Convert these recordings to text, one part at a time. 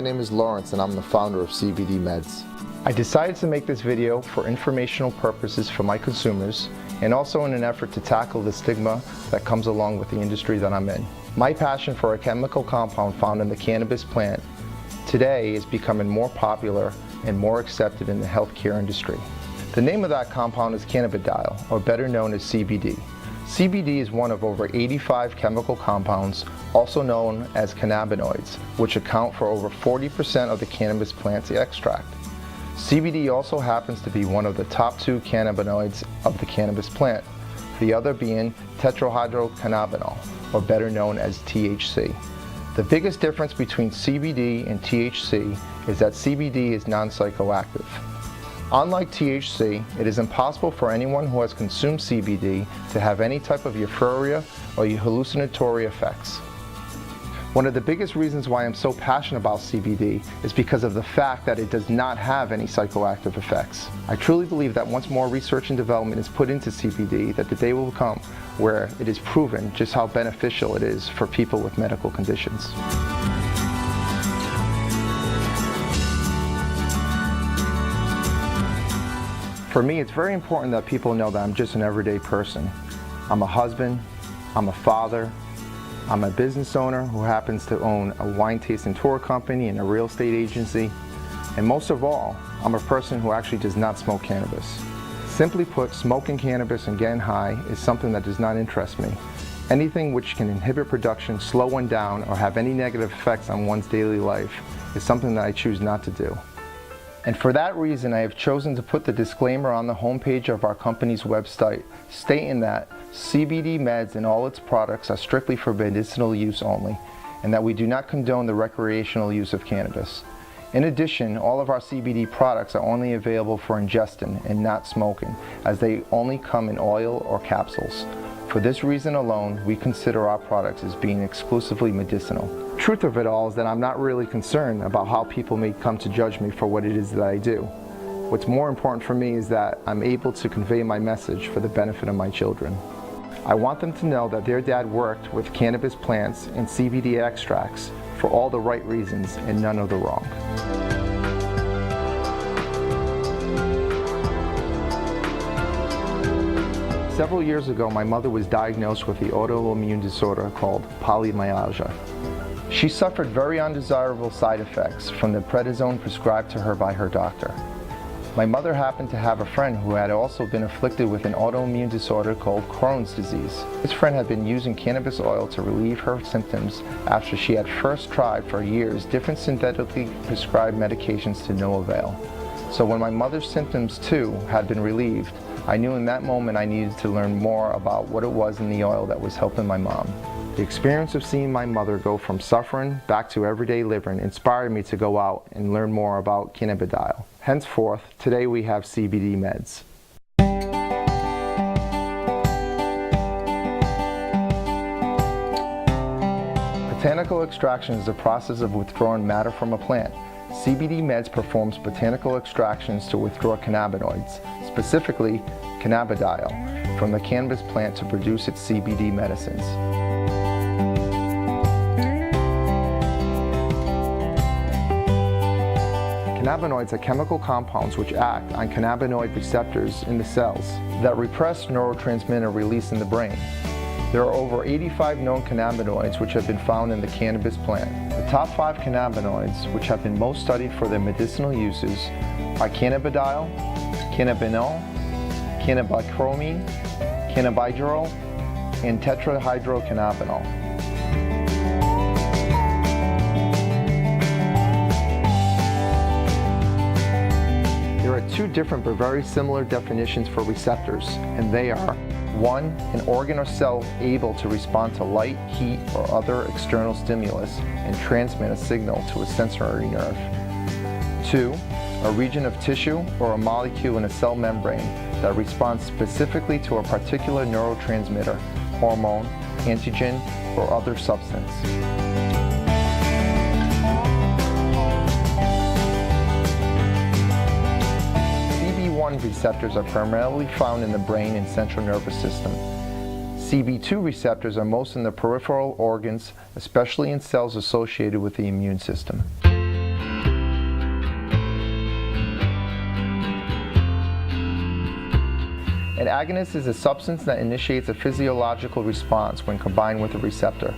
name is Lawrence and I'm the founder of CBD Meds. I decided to make this video for informational purposes for my consumers and also in an effort to tackle the stigma that comes along with the industry that I'm in. My passion for a chemical compound found in the cannabis plant today is becoming more popular and more accepted in the healthcare industry. The name of that compound is cannabidiol, or better known as CBD. CBD is one of over 85 chemical compounds, also known as cannabinoids, which account for over 40% of the cannabis plant's extract. CBD also happens to be one of the top 2 cannabinoids of the cannabis plant, the other being tetrahydrocannabinol, or better known as THC. The biggest difference between CBD and THC is that CBD is non-psychoactive. Unlike THC, it is impossible for anyone who has consumed CBD to have any type of euphoria or hallucinatory effects. One of the biggest reasons why I'm so passionate about CBD is because of the fact that it does not have any psychoactive effects. I truly believe that once more research and development is put into CBD, that the day will come where it is proven just how beneficial it is for people with medical conditions. For me, it's very important that people know that I'm just an everyday person. I'm a husband, I'm a father, I'm a business owner who happens to own a wine tasting tour company and a real estate agency. And most of all, I'm a person who actually does not smoke cannabis. Simply put, smoking cannabis and getting high is something that does not interest me. Anything which can inhibit production, slow one down, or have any negative effects on one's daily life is something that I choose not to do. And for that reason, I have chosen to put the disclaimer on the homepage of our company's website, stating that CBD Meds and all its products are strictly for medicinal use only, and that we do not condone the recreational use of cannabis. In addition, all of our CBD products are only available for ingestion and not smoking, as they only come in oil or capsules. For this reason alone, we consider our products as being exclusively medicinal. Truth of it all is that I'm not really concerned about how people may come to judge me for what it is that I do. What's more important for me is that I'm able to convey my message for the benefit of my children. I want them to know that their dad worked with cannabis plants and CBD extracts for all the right reasons and none of the wrong. Several years ago, my mother was diagnosed with the autoimmune disorder called polymyalgia. She suffered very undesirable side effects from the prednisone prescribed to her by her doctor. My mother happened to have a friend who had also been afflicted with an autoimmune disorder called Crohn's disease. This friend had been using cannabis oil to relieve her symptoms after she had first tried for years different synthetically prescribed medications to no avail. So when my mother's symptoms too had been relieved, I knew in that moment I needed to learn more about what it was in the oil that was helping my mom. The experience of seeing my mother go from suffering back to everyday living inspired me to go out and learn more about cannabidiol. Henceforth, today we have CBD Meds. Botanical extraction is the process of withdrawing matter from a plant. CBD Meds performs botanical extractions to withdraw cannabinoids, specifically cannabidiol, from the cannabis plant to produce its CBD medicines. Cannabinoids are chemical compounds which act on cannabinoid receptors in the cells that repress neurotransmitter release in the brain. There are over 85 known cannabinoids which have been found in the cannabis plant. The top 5 cannabinoids which have been most studied for their medicinal uses are cannabidiol, cannabinol, cannabichromene, cannabidiol, and tetrahydrocannabinol. There are 2 different but very similar definitions for receptors, and they are: 1, an organ or cell able to respond to light, heat, or other external stimulus and transmit a signal to a sensory nerve. 2, a region of tissue or a molecule in a cell membrane that responds specifically to a particular neurotransmitter, hormone, antigen, or other substance. CB1 receptors are primarily found in the brain and central nervous system. CB2 receptors are most in the peripheral organs, especially in cells associated with the immune system. An agonist is a substance that initiates a physiological response when combined with a receptor.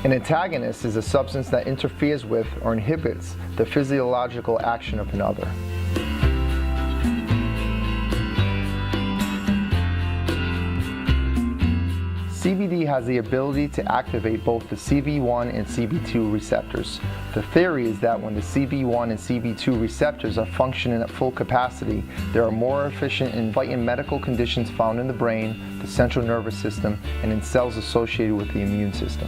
An antagonist is a substance that interferes with or inhibits the physiological action of another. CBD has the ability to activate both the CB1 and CB2 receptors. The theory is that when the CB1 and CB2 receptors are functioning at full capacity, they are more efficient in fighting medical conditions found in the brain, the central nervous system, and in cells associated with the immune system.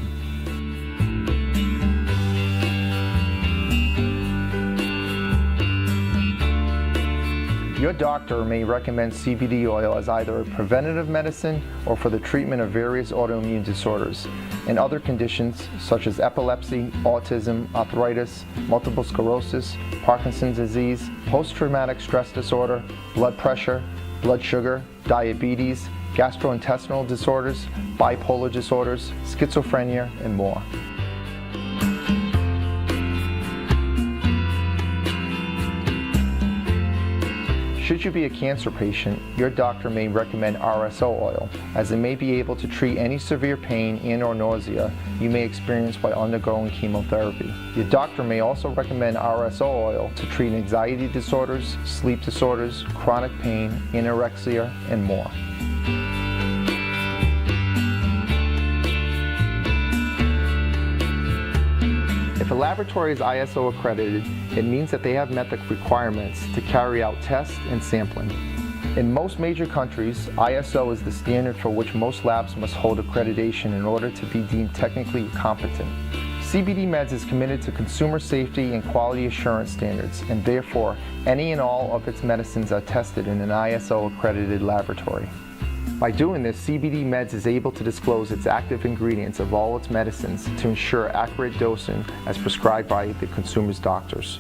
Your doctor may recommend CBD oil as either a preventative medicine or for the treatment of various autoimmune disorders and other conditions such as epilepsy, autism, arthritis, multiple sclerosis, Parkinson's disease, post-traumatic stress disorder, blood pressure, blood sugar, diabetes, gastrointestinal disorders, bipolar disorders, schizophrenia, and more. Should you be a cancer patient, your doctor may recommend RSO oil, as it may be able to treat any severe pain and/or nausea you may experience while undergoing chemotherapy. Your doctor may also recommend RSO oil to treat anxiety disorders, sleep disorders, chronic pain, anorexia, and more. If a laboratory is ISO accredited, it means that they have met the requirements to carry out tests and sampling. In most major countries, ISO is the standard for which most labs must hold accreditation in order to be deemed technically competent. CBD Meds is committed to consumer safety and quality assurance standards, and therefore, any and all of its medicines are tested in an ISO accredited laboratory. By doing this, CBD Meds is able to disclose its active ingredients of all its medicines to ensure accurate dosing as prescribed by the consumer's doctors.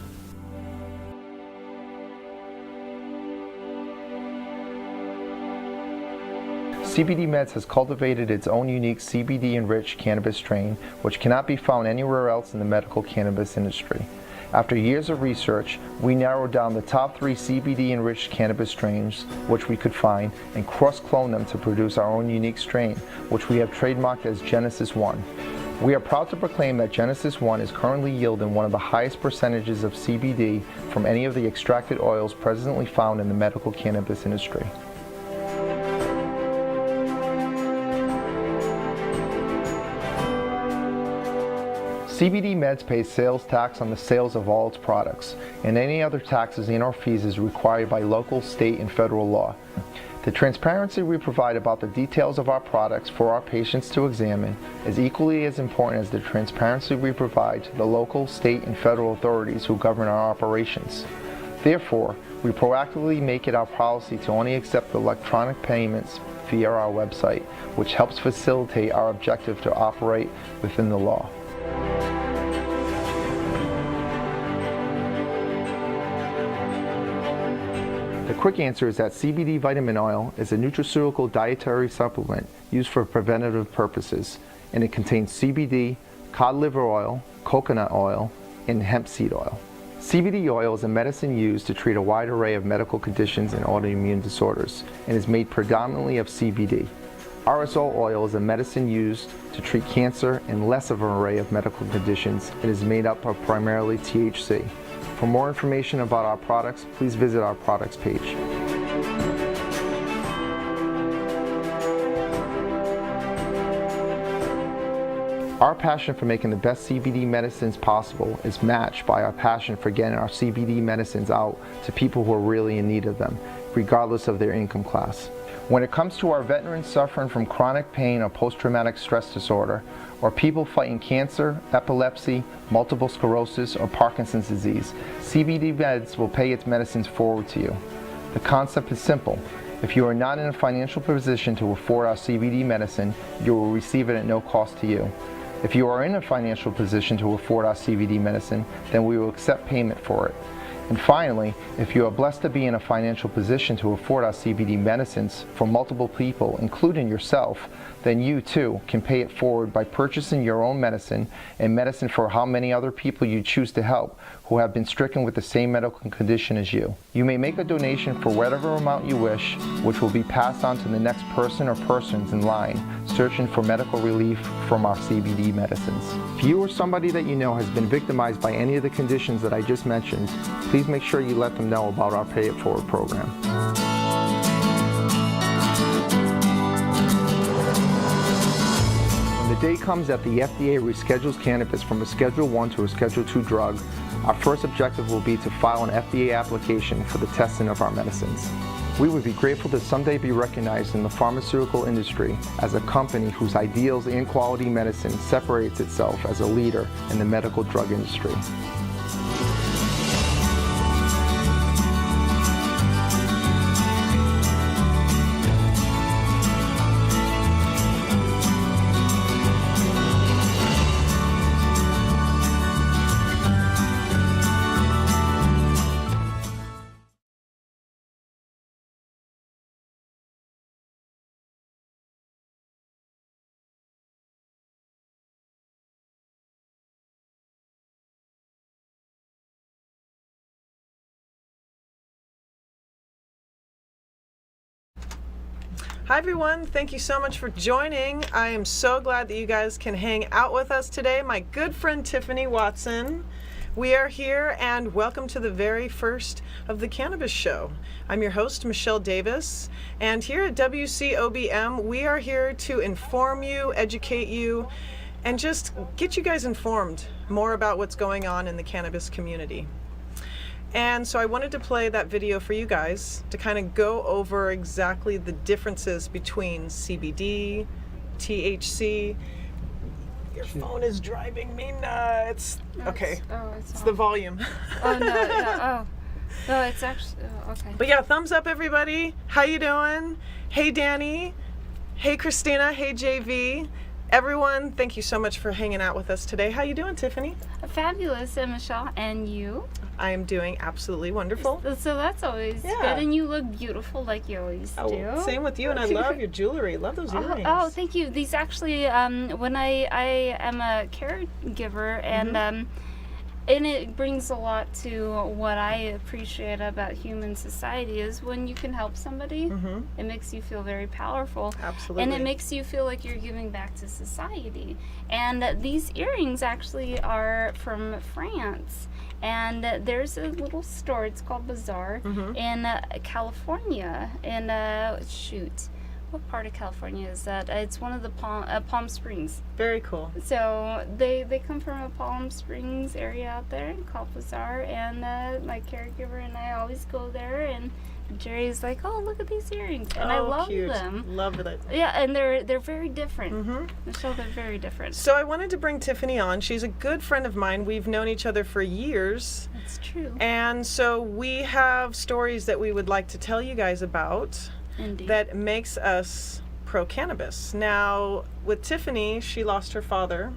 CBD Meds has cultivated its own unique CBD-enriched cannabis strain, which cannot be found anywhere else in the medical cannabis industry. After years of research, we narrowed down the top 3 CBD-enriched cannabis strains which we could find and cross-cloned them to produce our own unique strain, which we have trademarked as Genesis 1. We are proud to proclaim that Genesis 1 is currently yielding one of the highest percentages of CBD from any of the extracted oils presently found in the medical cannabis industry. CBD Meds pays sales tax on the sales of all its products, and any other taxes and/or fees is required by local, state, and federal law. The transparency we provide about the details of our products for our patients to examine is equally as important as the transparency we provide to the local, state, and federal authorities who govern our operations. Therefore, we proactively make it our policy to only accept electronic payments via our website, which helps facilitate our objective to operate within the law. The quick answer is that CBD vitamin oil is a nutraceutical dietary supplement used for preventative purposes, and it contains CBD, cod liver oil, coconut oil, and hemp seed oil. CBD oil is a medicine used to treat a wide array of medical conditions and autoimmune disorders, and is made predominantly of CBD. RSO oil is a medicine used to treat cancer and less of an array of medical conditions, and is made up of primarily THC. For more information about our products, please visit our products page. Our passion for making the best CBD medicines possible is matched by our passion for getting our CBD medicines out to people who are really in need of them, regardless of their income class. When it comes to our veterans suffering from chronic pain or post-traumatic stress disorder, or people fighting cancer, epilepsy, multiple sclerosis, or Parkinson's disease, CBD Meds will pay its medicines forward to you. The concept is simple. If you are not in a financial position to afford our CBD medicine, you will receive it at no cost to you. If you are in a financial position to afford our CBD medicine, then we will accept payment for it. And finally, if you are blessed to be in a financial position to afford our CBD medicines for multiple people, including yourself, then you too can pay it forward by purchasing your own medicine and medicine for how many other people you choose to help who have been stricken with the same medical condition as you. You may make a donation for whatever amount you wish, which will be passed on to the next person or persons in line searching for medical relief from our CBD medicines. If you or somebody that you know has been victimized by any of the conditions that I just mentioned, please make sure you let them know about our Pay It Forward program. When the day comes that the FDA reschedules cannabis from a Schedule I to a Schedule II drug, our first objective will be to file an FDA application for the testing of our medicines. We would be grateful to someday be recognized in the pharmaceutical industry as a company whose ideals and quality medicine separates itself as a leader in the medical drug industry. Hi everyone, thank you so much for joining. I am so glad that you guys can hang out with us today. My good friend Tiffany Watson. We are here and welcome to the very first of the Cannabis Show. I'm your host, Michelle Davis, and here at WCOBM, we are here to inform you, educate you, and just get you guys informed more about what's going on in the cannabis community. And so I wanted to play that video for you guys to kind of go over exactly the differences between CBD, THC. Your phone is driving me nuts. No, Okay, it's on. the volume. Oh no, no, it's actually okay. But yeah, thumbs up everybody. How you doing? Hey Danny. Hey Christina. Hey JV. Everyone, thank you so much for hanging out with us today. How you doing, Tiffany? Fabulous, Michelle, and you? I am doing absolutely wonderful. So that's always good, and you look beautiful like you always do. Same with you, and I love your jewelry. Love those earrings. Oh, thank you. These actually, when I am a caregiver, and it brings a lot to what I appreciate about human society is when you can help somebody, it makes you feel very powerful. Absolutely. And it makes you feel like you're giving back to society. And these earrings actually are from France. And there's a little store, it's called Bazaar, in California. And shoot, what part of California is that? It's one of the Palm Springs. Very cool. So they come from a Palm Springs area out there called Bazaar, and my caregiver and I always go there, and Jerry's like, oh, look at these earrings, and I love cute. them. Love it. Yeah, and they're very different. Michelle, they're very different. So I wanted to bring Tiffany on. She's a good friend of mine. We've known each other for years. That's true. And so we have stories that we would like to tell you guys about. Indeed. That makes us pro-cannabis. Now, with Tiffany, she lost her father.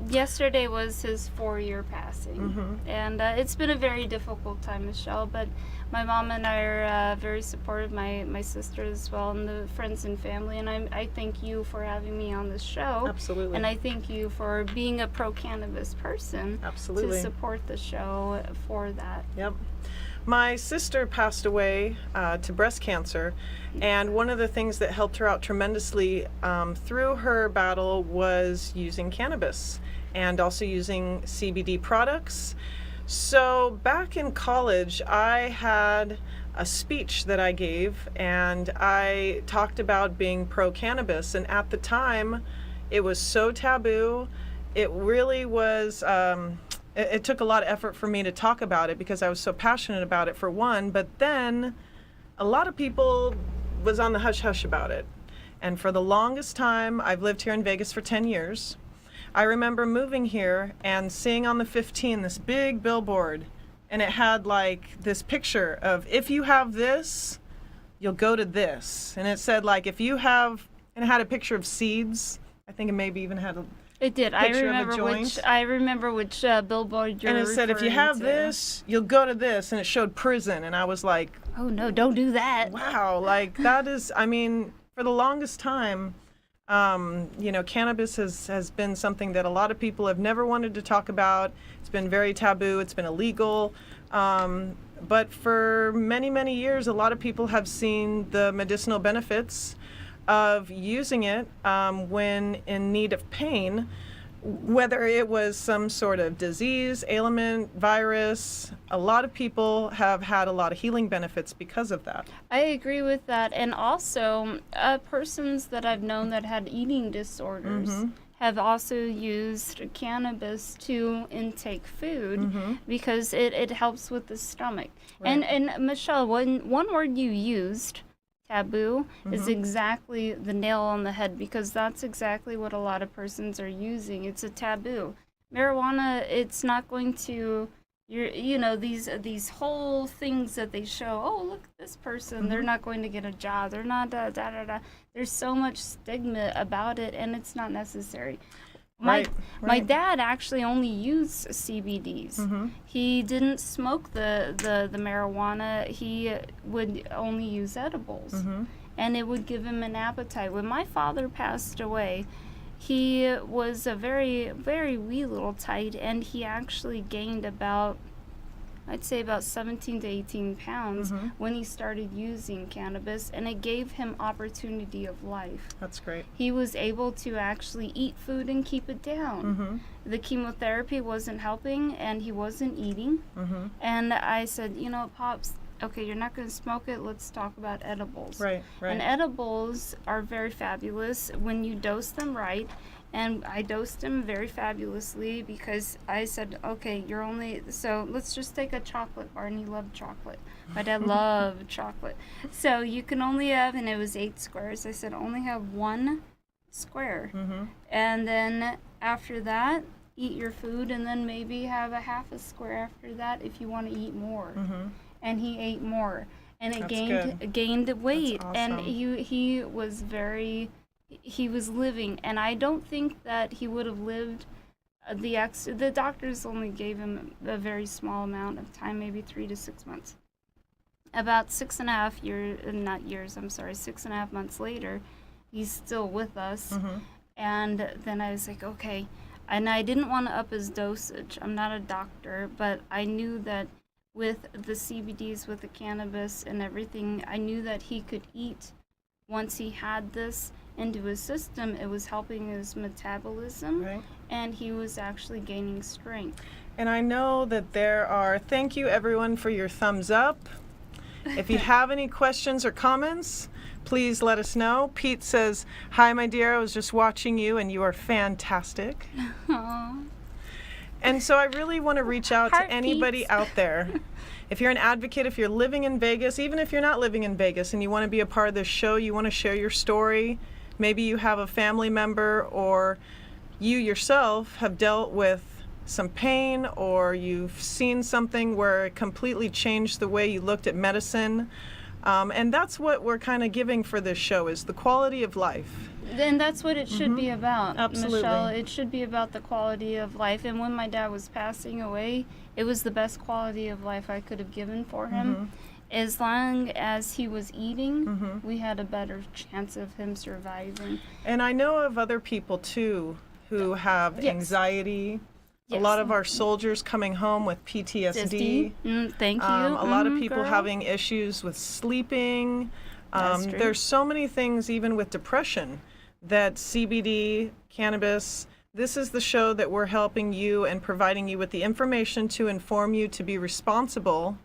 Yesterday was his 4-year passing, and it's been a very difficult time, Michelle, but my mom and I are very supportive, my sister as well, and the friends and family, and I thank you for having me on this show. Absolutely. And I thank you for being a pro-cannabis person. Absolutely. To support the show for that. Yep. My sister passed away to breast cancer, and one of the things that helped her out tremendously through her battle was using cannabis and also using CBD products. So back in college, I had a speech that I gave, and I talked about being pro-cannabis, and at the time, it was so taboo. It really was... It took a lot of effort for me to talk about it because I was so passionate about it, for one, but then a lot of people was on the hush-hush about it. And for the longest time, I've lived here in Vegas for 10 years. I remember moving here and seeing on the 15 this big billboard, and it had like this picture of, if you have this, you'll go to this. And it said like, if you have, and it had a picture of seeds. I think it maybe even had a It did. I remember which billboard you're and it said, if you have this, you'll go to this, and it showed prison, and I was like, oh no, don't do that. Wow, like that is, I mean, for the longest time, Cannabis has been something that a lot of people have never wanted to talk about. It's been very taboo. It's been illegal. But for many, many years, a lot of people have seen the medicinal benefits of using it when in need of pain, whether it was some sort of disease, ailment, virus. A lot of people have had a lot of healing benefits because of that. I agree with that. And also, persons that I've known that had eating disorders have also used cannabis to intake food because it helps with the stomach. Right. And Michelle, one word you used, taboo, is exactly the nail on the head, because that's exactly what a lot of persons are using. It's a taboo. Marijuana, it's not going to, these whole things that they show, oh, look at this person, they're not going to get a job, they're not da. There's so much stigma about it, and it's not necessary. My dad actually only used CBDs. He didn't smoke the marijuana. He would only use edibles, and it would give him an appetite. When my father passed away, he was a very, very wee little tite, and he actually gained about 17 to 18 pounds when he started using cannabis, and it gave him opportunity of life. That's great. He was able to actually eat food and keep it down. The chemotherapy wasn't helping, and he wasn't eating. And I said, Pops, okay, you're not going to smoke it. Let's talk about edibles. Right. And edibles are very fabulous when you dose them right. And I dosed him very fabulously because I said, okay, so let's just take a chocolate bar, and he loved chocolate. My dad loved chocolate. So you can only have, and it was 8 squares. I said, only have 1 square. And then after that, eat your food, and then maybe have a half a square after that if you want to eat more. And he ate more. And it gained weight. That's And awesome. he was living, and I don't think that he would have lived the doctors only gave him a very small amount of time, maybe 3 to 6 months. About 6.5 months later, he's still with us. And then I was like, okay. And I didn't want to up his dosage. I'm not a doctor, but I knew that with the CBDs, with the cannabis and everything, I knew that he could eat. Once he had this into his system, it was helping his metabolism, and he was actually gaining strength. And I know that thank you everyone for your thumbs up. If you have any questions or comments, please let us know. Pete says, hi, my dear, I was just watching you, and you are fantastic. Aww. And so I really want to reach out Heart to anybody Pete's. out there. If you're an advocate, if you're living in Vegas, even if you're not living in Vegas and you want to be a part of this show, you want to share your story, maybe you have a family member or you yourself have dealt with some pain, or you've seen something where it completely changed the way you looked at medicine. And that's what we're kind of giving for this show, is the quality of life. And that's what it should be about, Absolutely. Michelle. It should be about the quality of life. And when my dad was passing away, it was the best quality of life I could have given for him. As long as he was eating, we had a better chance of him surviving. And I know of other people, too, who have anxiety. A lot of our soldiers coming home with PTSD. Thank you. A lot of people girl. having issues with sleeping. That's true. There's so many things, even with depression, that CBD, cannabis, this is the show that we're helping you and providing you with the information to inform you to be responsible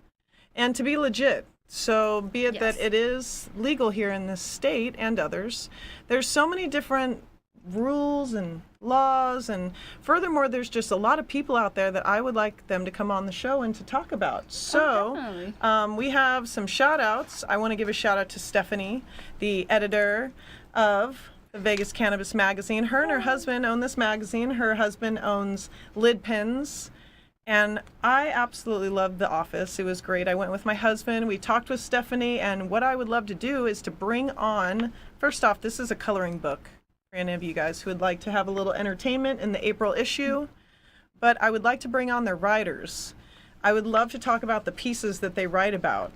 and to be legit. So be it that it is legal here in this state and others, there's so many different rules and laws, and furthermore, there's just a lot of people out there that I would like them to come on the show and to talk about. So we have some shout outs. I want to give a shout out to Stephanie, the editor of the Vegas Cannabis Magazine. Her and her husband own this magazine. Her husband owns Lid Pens. And I absolutely loved The Office. It was great. I went with my husband. We talked with Stephanie. And what I would love to do is to bring on, first off, this is a coloring book for any of you guys who would like to have a little entertainment in the April issue. But I would like to bring on their writers. I would love to talk about the pieces that they write about.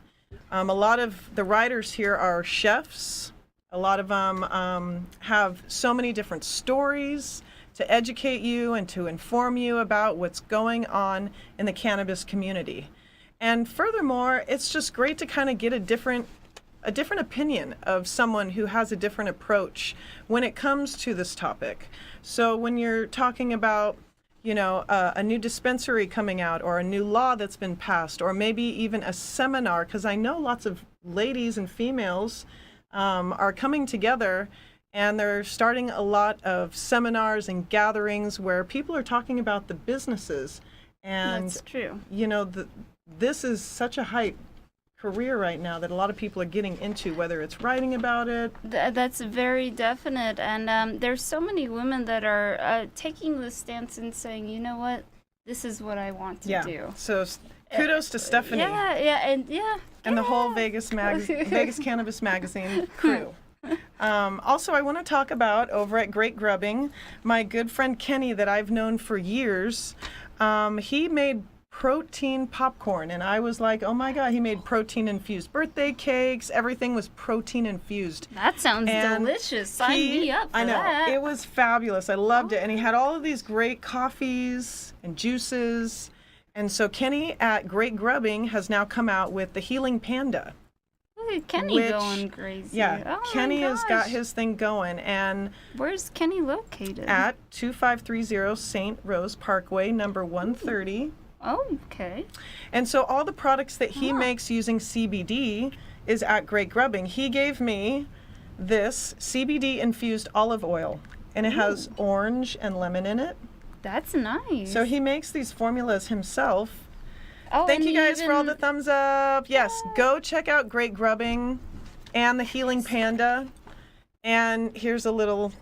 A lot of the writers here are chefs, A lot of them have so many different stories to educate you and to inform you about what's going on in the cannabis community. And furthermore, it's just great to kind of get a different opinion of someone who has a different approach when it comes to this topic. So when you're talking about, you know, a new dispensary coming out, or a new law that's been passed, or maybe even a seminar, because I know lots of ladies and females are coming together, and they're starting a lot of seminars and gatherings where people are talking about the businesses. And That's true. you know, this is such a hype career right now that a lot of people are getting into, whether it's writing about it. That's very definite, and there's so many women that are taking the stance and saying, you know what, this is what I want to do. So kudos to Stephanie and the whole Vegas Cannabis Magazine crew. Also, I want to talk about over at Great Grubbing, my good friend Kenny that I've known for years. He made protein popcorn, and I was like, oh my god, he made protein infused birthday cakes. Everything was protein infused. That sounds delicious. Sign me up for I know that. it was fabulous. I loved it. And he had all of these great coffees and juices. And so Kenny at Great Grubbing has now come out with the Healing Panda. Look at Kenny going crazy. Yeah, oh Kenny my has got gosh. his thing going. And Where's Kenny located? at 2530 St. Rose Parkway, number 130. Oh, okay. And so all the products that he makes using CBD is at Great Grubbing. He gave me this CBD infused olive oil, and it has orange and lemon in it. That's nice. So he makes these formulas himself. Oh, Thank and you guys for all the even- thumbs up. Yes, go check out Great Grubbing and the Healing Panda. And here's a little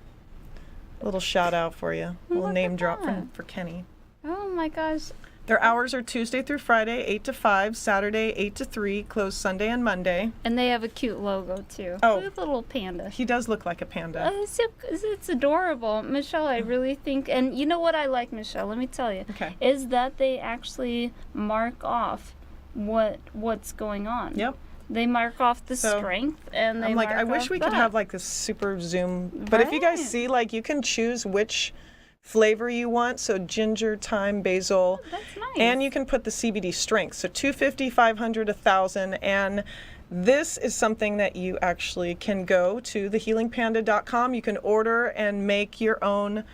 shout out for you. A little Look name at drop that. for Kenny. Oh my gosh. Their hours are Tuesday through Friday, 8 to 5, Saturday, 8 to 3, closed Sunday and Monday. And they have a cute logo too. Oh. Look at the little panda. He does look like a panda. It's adorable. Michelle, I really think, and you know what I like, Michelle, let me tell you, Okay. is that they actually mark off what's going on. Yep. They mark off the So, strength, and they I'm like, mark I wish off we could that. have like this super zoom. But if you guys Right. see, like, you can choose which flavor you want. So ginger, thyme, basil. That's nice. And you can put the CBD strength. So 250, 500, 1,000. And this is something that you actually can go to thehealingpanda.com. You can order and make your own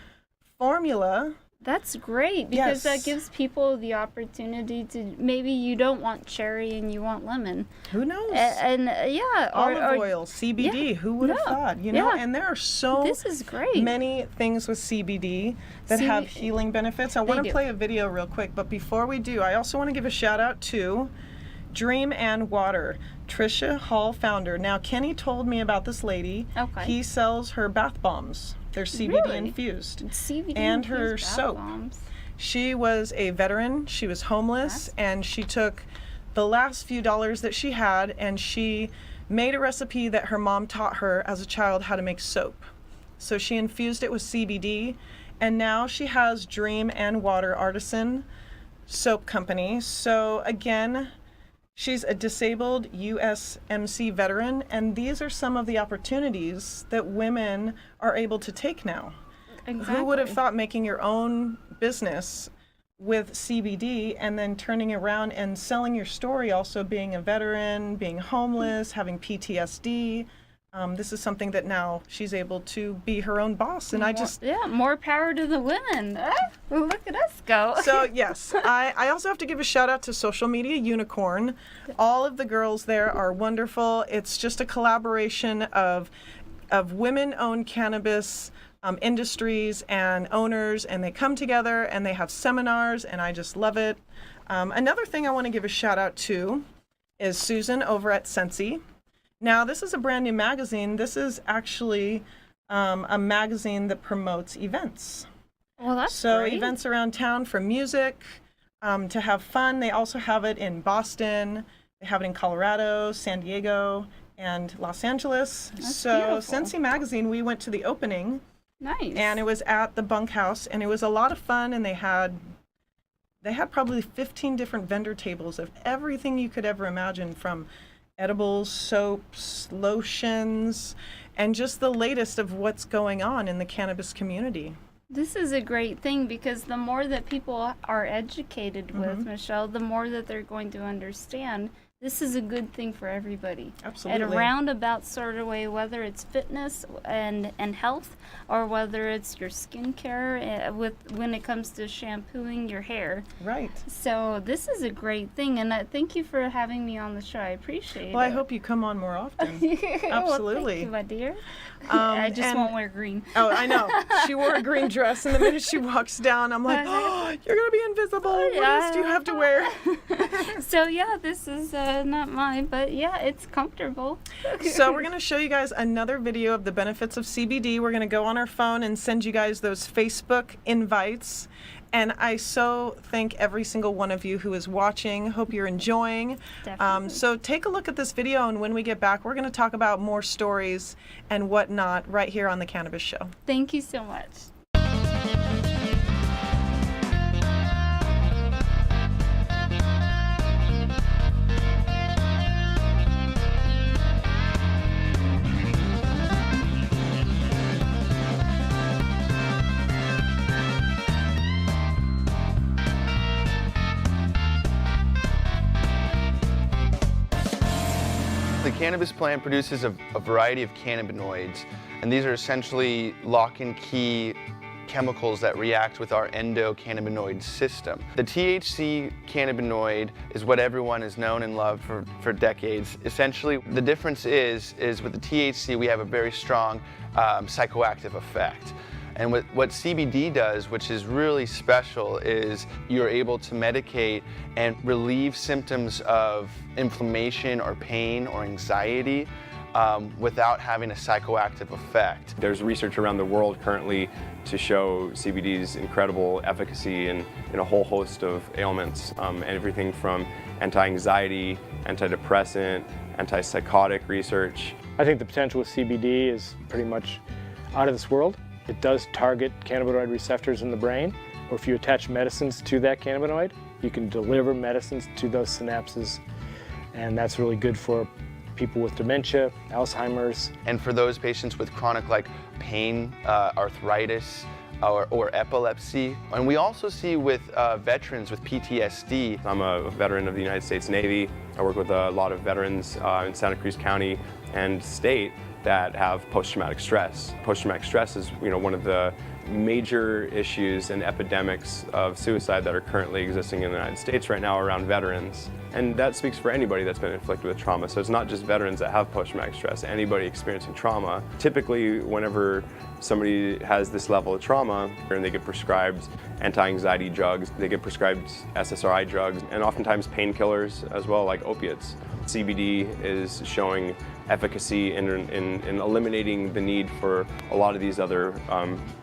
formula. That's great because that Yes. gives people the opportunity to, maybe you don't want cherry and you want lemon. Who knows? And yeah, Olive oil, CBD. yeah, Who would have yeah, thought? You know, yeah. and there are so This is great. many things with CBD that See, have healing benefits. I want do. to play a video real quick, but before we do, I also want to give a shout out to Dream and Water, Trisha Hall, founder. Now, Kenny told me about this lady. Okay. He sells her bath bombs. They're CBD Really? infused. CBD and her infused bath soap. bombs. She was a veteran. She was homeless, and she took the last few dollars that she had, and she made a recipe that her mom taught her as a child how to make soap. So she infused it with CBD, and now she has Dream and Water Artisan Soap Company. So again, she's a disabled USMC veteran, and these are some of the opportunities that women are able to take now. Exactly. Who would have thought making your own business with CBD and then turning around and selling your story, also being a veteran, being homeless, having PTSD. This is something that now she's able to be her own boss. And I just, more power to the women. Well, look at us go. so yes, I also have to give a shout out to Social Media Unicorn. All of the girls there are wonderful. It's just a collaboration of women-owned cannabis industries and owners, and they come together and they have seminars, and I just love it. Another thing I want to give a shout out to is Susan over at Sensi. Now, this is a brand new magazine. This is actually a magazine that promotes events. Well, that's So great. events around town for music, to have fun. They also have it in Boston. They have it in Colorado, San Diego, and Los Angeles. That's so beautiful. Sensi Magazine, we went to the opening, Nice. and it was at the bunkhouse, and it was a lot of fun, and they had probably 15 different vendor tables of everything you could ever imagine, from edibles, soaps, lotions, and just the latest of what's going on in the cannabis community. This is a great thing because the more that people are educated with, Michelle, the more that they're going to understand. This is a good thing for everybody. Absolutely. At a roundabout sort of way, whether it's fitness and health, or whether it's your skincare when it comes to shampooing your hair. Right. So this is a great thing, and thank you for having me on the show. I appreciate it. Well, I hope you come on more often. Well, Absolutely. thank you, my dear. I just won't wear green. Oh, I know. She wore a green dress, and the minute she walks down, I'm like, oh, you're going to be invisible. What else do you have to wear? So, yeah, this is not mine, but yeah, it's comfortable. So we're going to show you guys another video of the benefits of CBD. We're going to go on our phone and send you guys those Facebook invites. And I so thank every single one of you who is watching. Hope you're enjoying. Definitely. So take a look at this video, and when we get back, we're going to talk about more stories and whatnot right here on the Cannabis Show. Thank you so much. The cannabis plant produces a variety of cannabinoids, and these are essentially lock-and-key chemicals that react with our endocannabinoid system. The THC cannabinoid is what everyone has known and loved for decades. Essentially, the difference is with the THC, we have a very strong psychoactive effect. And what CBD does, which is really special, is you're able to medicate and relieve symptoms of inflammation or pain or anxiety without having a psychoactive effect. There's research around the world currently to show CBD's incredible efficacy in a whole host of ailments, everything from anti-anxiety, antidepressant, antipsychotic research. I think the potential with CBD is pretty much out of this world. It does target cannabinoid receptors in the brain, or if you attach medicines to that cannabinoid, you can deliver medicines to those synapses, and that's really good for people with dementia, Alzheimer's. And for those patients with chronic like pain, arthritis, or epilepsy. And we also see with veterans with PTSD. I'm a veteran of the United States Navy. I work with a lot of veterans in Santa Cruz County and state that have post-traumatic stress. Post-traumatic stress is, one of the major issues and epidemics of suicide that are currently existing in the United States right now around veterans. And that speaks for anybody that's been inflicted with trauma. So it's not just veterans that have post-traumatic stress, anybody experiencing trauma. Typically, whenever somebody has this level of trauma and they get prescribed anti-anxiety drugs, they get prescribed SSRI drugs, and oftentimes painkillers as well, like opiates. CBD is showing efficacy in eliminating the need for a lot of these other,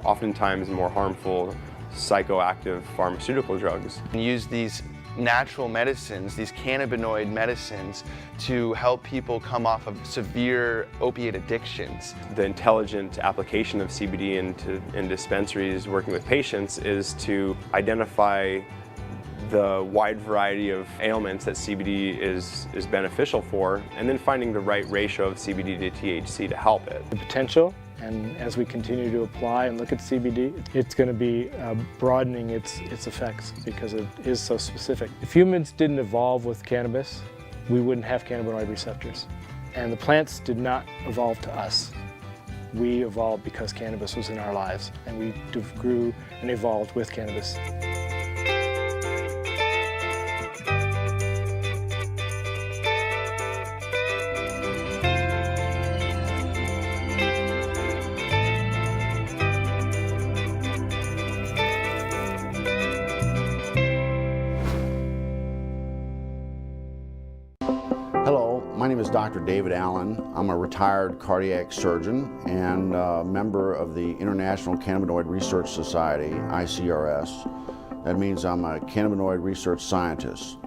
oftentimes more harmful psychoactive pharmaceutical drugs. And use these natural medicines, these cannabinoid medicines, to help people come off of severe opiate addictions. The intelligent application of CBD in dispensaries working with patients is to identify the wide variety of ailments that CBD is beneficial for, and then finding the right ratio of CBD to THC to help it. The potential, and as we continue to apply and look at CBD, it's going to be broadening its effects because it is so specific. If humans didn't evolve with cannabis, we wouldn't have cannabinoid receptors. And the plants did not evolve to us. We evolved because cannabis was in our lives, and we grew and evolved with cannabis. Hello, my name is Dr. David Allen. I'm a retired cardiac surgeon and a member of the International Cannabinoid Research Society, ICRS. That means I'm a cannabinoid research scientist.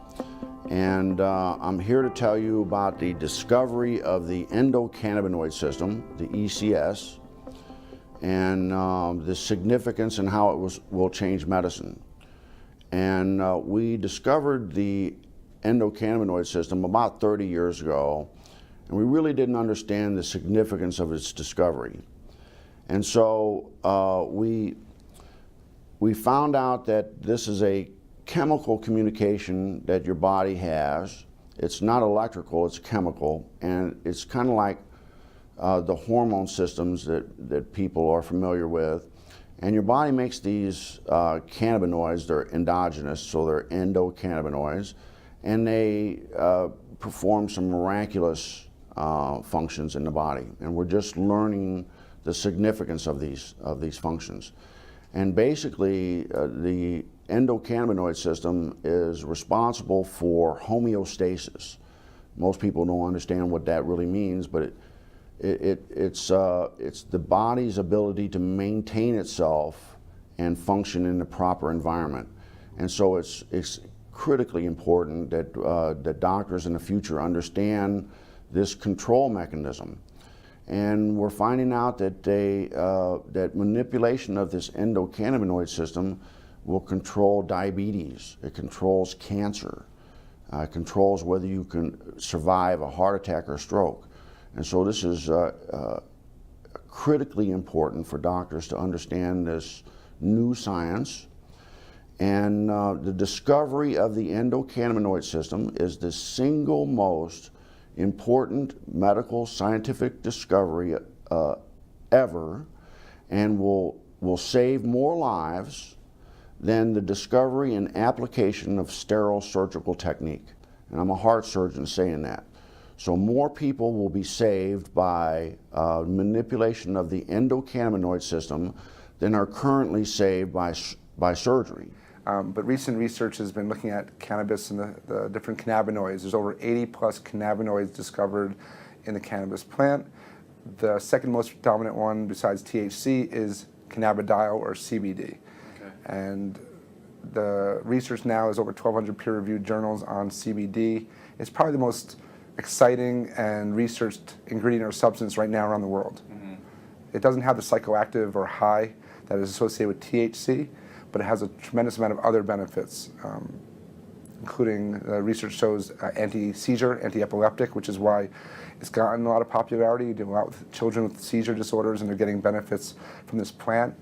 And I'm here to tell you about the discovery of the endocannabinoid system, the ECS, and the significance and how it will change medicine. And we discovered the endocannabinoid system about 30 years ago, and we really didn't understand the significance of its discovery. And so we found out that this is a chemical communication that your body has. It's not electrical, it's chemical, and it's kind of like the hormone systems that people are familiar with. And your body makes these cannabinoids. They're endogenous, so they're endocannabinoids, and they perform some miraculous functions in the body. And we're just learning the significance of these functions. And basically, the endocannabinoid system is responsible for homeostasis. Most people don't understand what that really means, but it's the body's ability to maintain itself and function in the proper environment. And so it's critically important that that doctors in the future understand this control mechanism. And we're finding out that that manipulation of this endocannabinoid system will control diabetes. It controls cancer. It controls whether you can survive a heart attack or stroke. And so this is critically important for doctors to understand this new science. And the discovery of the endocannabinoid system is the single most important medical scientific discovery ever, and will save more lives than the discovery and application of sterile surgical technique. And I'm a heart surgeon saying that. So more people will be saved by manipulation of the endocannabinoid system than are currently saved by surgery. But recent research has been looking at cannabis and the different cannabinoids. There's over 80 plus cannabinoids discovered in the cannabis plant. The second most dominant one besides THC is cannabidiol or CBD. Okay. And the research now is over 1,200 peer-reviewed journals on CBD. It's probably the most exciting and researched ingredient or substance right now around the world. Mm-hmm. It doesn't have the psychoactive or high that is associated with THC, but it has a tremendous amount of other benefits, including research shows anti-seizure, anti-epileptic, which is why it's gotten a lot of popularity. You do a lot with children with seizure disorders, and they're getting benefits from this plant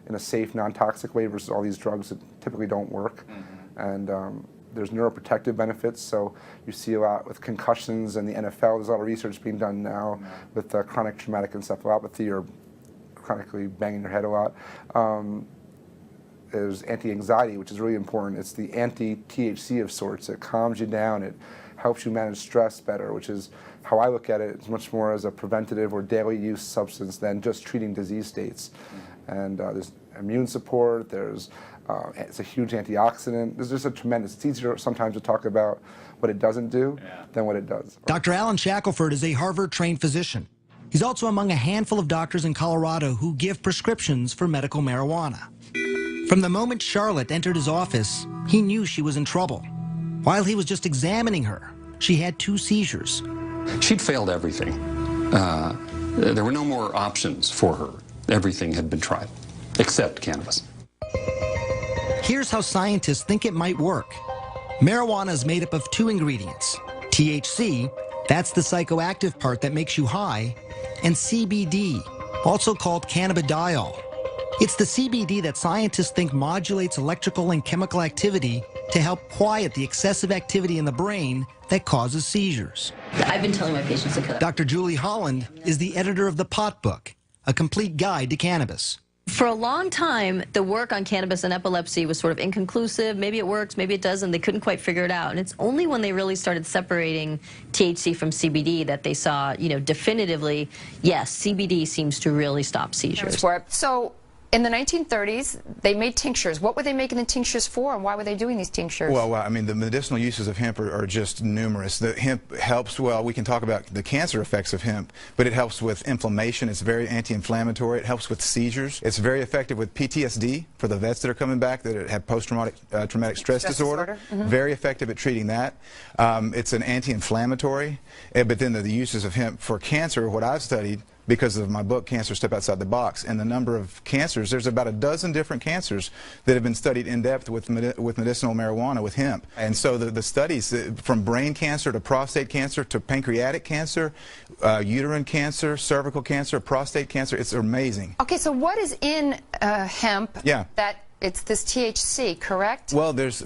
in a safe, non-toxic way versus all these drugs that typically don't work. Mm-hmm. And there's neuroprotective benefits, so you see a lot with concussions and the NFL. There's a lot of research being done now with chronic traumatic encephalopathy or chronically banging your head a lot. There's anti-anxiety, which is really important. It's the anti-THC of sorts. It calms you down. It helps you manage stress better, which is how I look at it. It's much more as a preventative or daily use substance than just treating disease states. And there's immune support. There's it's a huge antioxidant. There's just a tremendous. It's easier sometimes to talk about what it doesn't do than what it does. Dr. Alan Shackelford is a Harvard-trained physician. He's also among a handful of doctors in Colorado who give prescriptions for medical marijuana. From the moment Charlotte entered his office, he knew she was in trouble. While he was just examining her, she had 2 seizures. She'd failed everything. There were no more options for her. Everything had been tried, except cannabis. Here's how scientists think it might work. Marijuana is made up of 2 ingredients. THC, that's the psychoactive part that makes you high, and CBD, also called cannabidiol. It's the CBD that scientists think modulates electrical and chemical activity to help quiet the excessive activity in the brain that causes seizures. I've been telling my patients to cut. Dr. Julie Holland is the editor of The Pot Book, a complete guide to cannabis. For a long time, the work on cannabis and epilepsy was sort of inconclusive. Maybe it works, maybe it doesn't. They couldn't quite figure it out. And it's only when they really started separating THC from CBD that they saw, definitively, yes, CBD seems to really stop seizures. So in the 1930s, they made tinctures. What were they making the tinctures for, and why were they doing these tinctures? Well, I mean, the medicinal uses of hemp are just numerous. The hemp helps, well, we can talk about the cancer effects of hemp, but it helps with inflammation. It's very anti-inflammatory. It helps with seizures. It's very effective with PTSD for the vets that are coming back that have post-traumatic traumatic stress disorder. Mm-hmm. Very effective at treating that. It's an anti-inflammatory, but then the uses of hemp for cancer, what I've studied, because of my book, Cancer Step Outside the Box, and the number of cancers. There's about a dozen different cancers that have been studied in depth with medicinal marijuana, with hemp. And so the studies, from brain cancer to prostate cancer to pancreatic cancer, uterine cancer, cervical cancer, prostate cancer, it's amazing. Okay, so what is in hemp that it's this THC, correct? Well, there's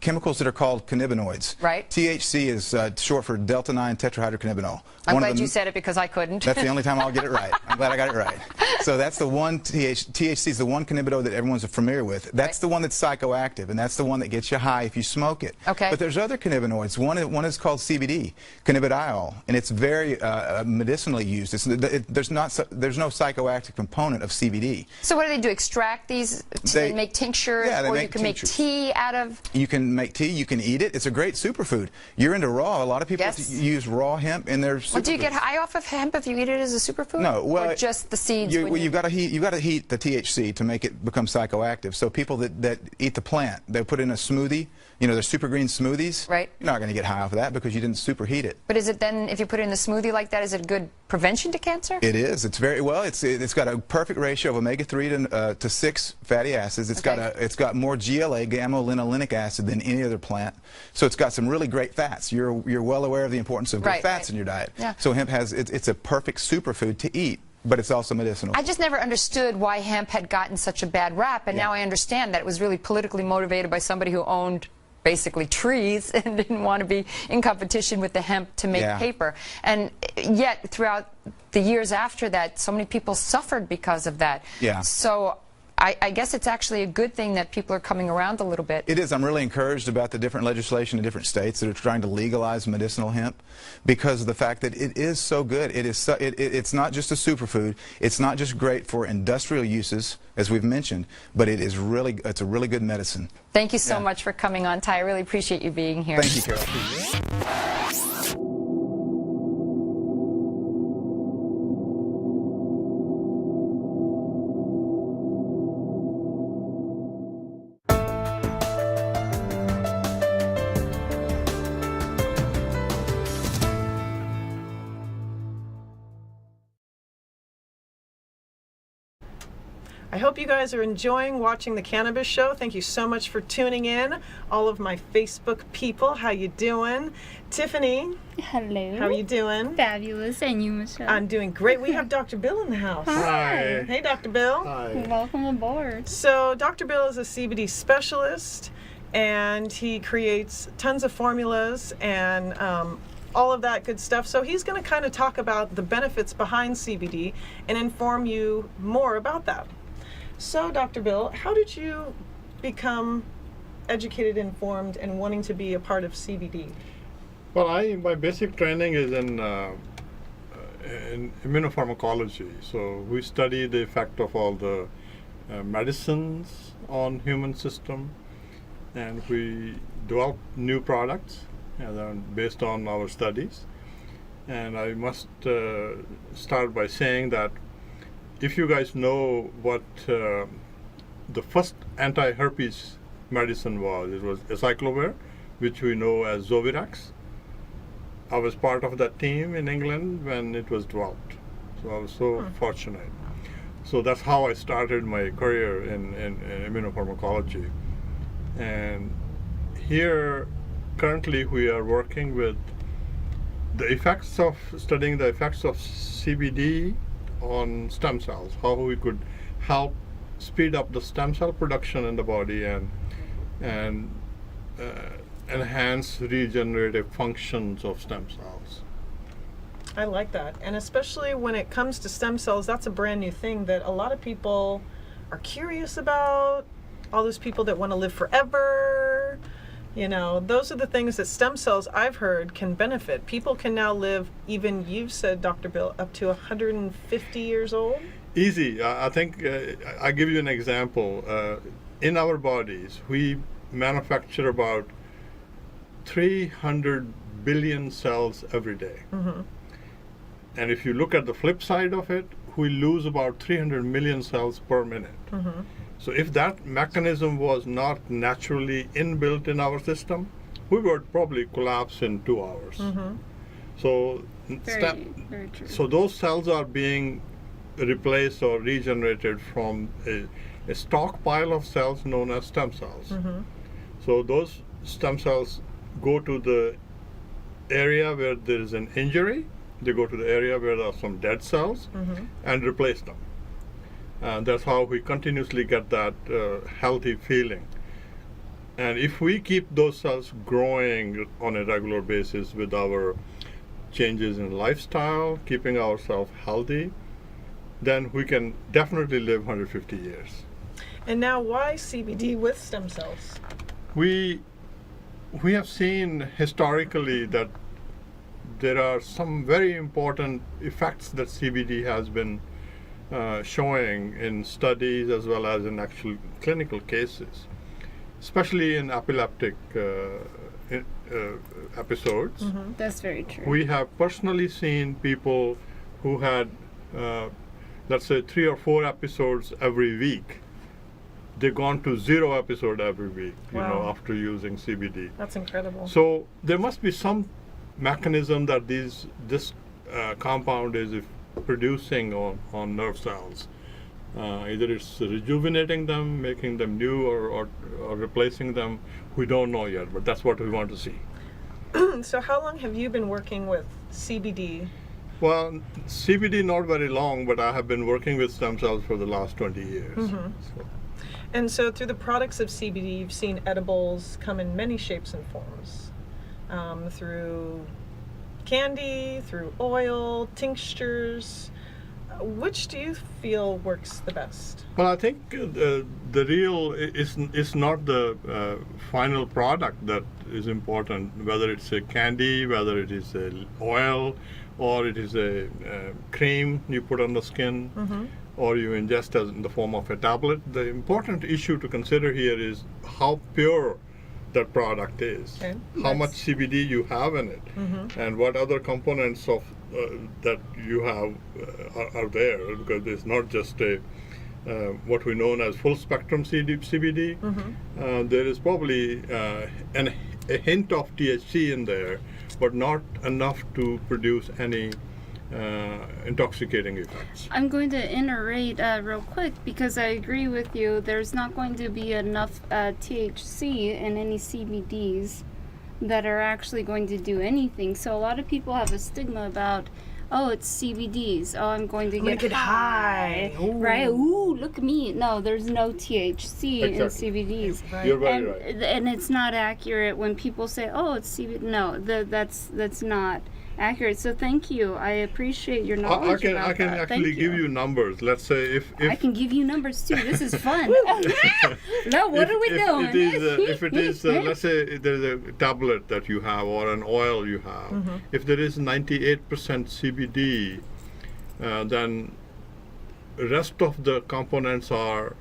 chemicals that are called cannabinoids. Right. THC is short for delta-9 tetrahydrocannabinol. I'm glad you said it because I couldn't. That's the only time I'll get it right. I'm glad I got it right. So that's the one, THC is the one cannabinoid that everyone's familiar with. That's the one that's psychoactive, and that's the one that gets you high if you smoke it. Okay. But there's other cannabinoids. One is called CBD, cannabidiol, and it's very medicinally used. There's no psychoactive component of CBD. So what do? Extract these to make tinctures, they or make you can tinctures. make tea out of? You can make tea, you can eat it. It's a great superfood. You're into raw. A lot of people use raw hemp in their superfoods. Well, do you get high off of hemp if you eat it as a superfood? No, well, or just the seeds. You've got to heat the THC to make it become psychoactive. So people that eat the plant, they put it in a smoothie. You know, the super green smoothies. Right. You're not going to get high off of that because you didn't superheat it. But is it then, if you put it in a smoothie like that, is it good prevention to cancer? It is. It's very well. It's got a perfect ratio of omega-3 to 6 fatty acids. It's got more GLA, gamma-linolenic acid, than any other plant. So it's got some really great fats. You're well aware of the importance of good fats in your diet. Yeah. So hemp has it's a perfect superfood to eat. But it's also medicinal. I just never understood why hemp had gotten such a bad rap, and now I understand that it was really politically motivated by somebody who owned basically trees and didn't want to be in competition with the hemp to make paper. And yet, throughout the years after that, so many people suffered because of that. Yeah. So I guess it's actually a good thing that people are coming around a little bit. It is. I'm really encouraged about the different legislation in different states that are trying to legalize medicinal hemp because of the fact that it is so good. It's not just a superfood. It's not just great for industrial uses, as we've mentioned, but it's a really good medicine. Thank you so much for coming on, Ty. I really appreciate you being here. Thank you, Carol. I hope you guys are enjoying watching the Cannabis Show. Thank you so much for tuning in. All of my Facebook people, how you doing? Tiffany. Hello. How are you doing? Fabulous. And you, Michelle? I'm doing great. We have Dr. Bill in the house. Hi. Hey, Dr. Bill. Hi. Welcome aboard. So Dr. Bill is a CBD specialist, and he creates tons of formulas and all of that good stuff. So he's going to kind of talk about the benefits behind CBD and inform you more about that. So, Dr. Bill, how did you become educated, informed, and wanting to be a part of CBD? Well, my basic training is in immunopharmacology. So we study the effect of all the medicines on human system, and we develop new products based on our studies. And I must start by saying that if you guys know what the first anti-herpes medicine was, it was acyclovir, which we know as Zovirax. I was part of that team in England when it was developed. So I was so fortunate. So that's how I started my career in immunopharmacology. And here, currently, we are working with studying the effects of CBD on stem cells, how we could help speed up the stem cell production in the body and enhance regenerative functions of stem cells. I like that. And especially when it comes to stem cells, that's a brand new thing that a lot of people are curious about. All those people that want to live forever. You know, those are the things that stem cells, I've heard, can benefit. People can now live, even you've said, Dr. Bill, up to 150 years old? Easy. I think I'll give you an example. In our bodies, we manufacture about 300 billion cells every day. Mm-hmm. And if you look at the flip side of it, we lose about 300 million cells per minute. Mm-hmm. So if that mechanism was not naturally inbuilt in our system, we would probably collapse in 2 hours. Mm-hmm. So Very true. So those cells are being replaced or regenerated from a stockpile of cells known as stem cells. So those stem cells go to the area where there is an injury, they go to the area where there are some dead cells and replace them. And that's how we continuously get that healthy feeling. And if we keep those cells growing on a regular basis with our changes in lifestyle, keeping ourselves healthy, then we can definitely live 150 years. And now, why CBD with stem cells? We have seen historically that there are some very important effects that CBD has been showing in studies as well as in actual clinical cases, especially in epileptic episodes. That's very true. We have personally seen people who had, let's say, 3 or 4 episodes every week. They've gone to 0 episode every week, after using CBD. That's incredible. So there must be some mechanism that this compound is producing on nerve cells. Either it's rejuvenating them, making them new, or replacing them. We don't know yet, but that's what we want to see. So how long have you been working with CBD? Well, CBD not very long, but I have been working with stem cells for the last 20 years. And so through the products of CBD, you've seen edibles come in many shapes and forms. Through candy, through oil, tinctures. Which do you feel works the best? Well, I think the real is not the final product that is important, whether it's a candy, whether it is a oil, or it is a cream you put on the skin, or you ingest as in the form of a tablet. The important issue to consider here is how pure that product is, how much CBD you have in it, and what other components of that you have are there, because it's not just a what we know as full spectrum CBD. There is probably a hint of THC in there, but not enough to produce any intoxicating effects. I'm going to iterate real quick because I agree with you. There's not going to be enough THC in any CBDs that are actually going to do anything. So a lot of people have a stigma about, oh, it's CBDs. Oh, I'm going to get high. Right? Ooh, look at me. No, there's no THC in CBDs. You're very right. And it's not accurate when people say, oh, it's CBD. No, that's not accurate. So thank you. I appreciate your knowledge about that. I can actually give you numbers. Let's say if I can give you numbers too. This is fun. No, what are we doing? If it is, let's say there's a tablet that you have or an oil you have. If there is 98% CBD, then rest of the components are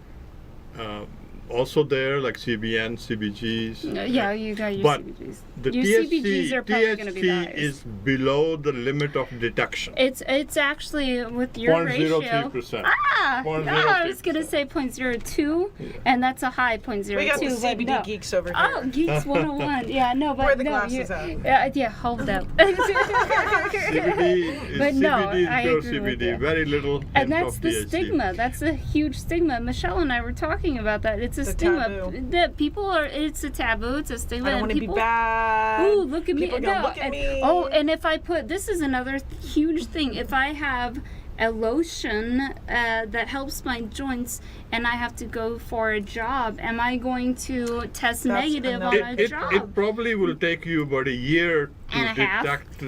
also there, like CBN, CBGs. Yeah, you got your but CBGs. The your THC, CBGs are probably going to be the THC highest. is below the limit of detection. It's actually with your ratio. 0.03%. I was going to say 0.02, and that's a high 0.02. We got the but CBD no. geeks over here. Oh, Geeks 101. Yeah, no, but Where are the no, glasses at? Yeah, hold up. CBD But is no, CBD I is pure agree with CBD, you. very little hint And that's of the THC. stigma. That's a huge stigma. Michelle and I were talking about that. It's a stigma. taboo. That people are. It's a taboo. It's a stigma. I don't and want to be people, bad. Ooh, look at me. People gonna look at and, me. Oh, and if I put, this is another huge thing. If I have a lotion that helps my joints and I have to go for a job, am I going to test negative on a job? It probably will take you about a year to And a half? detect,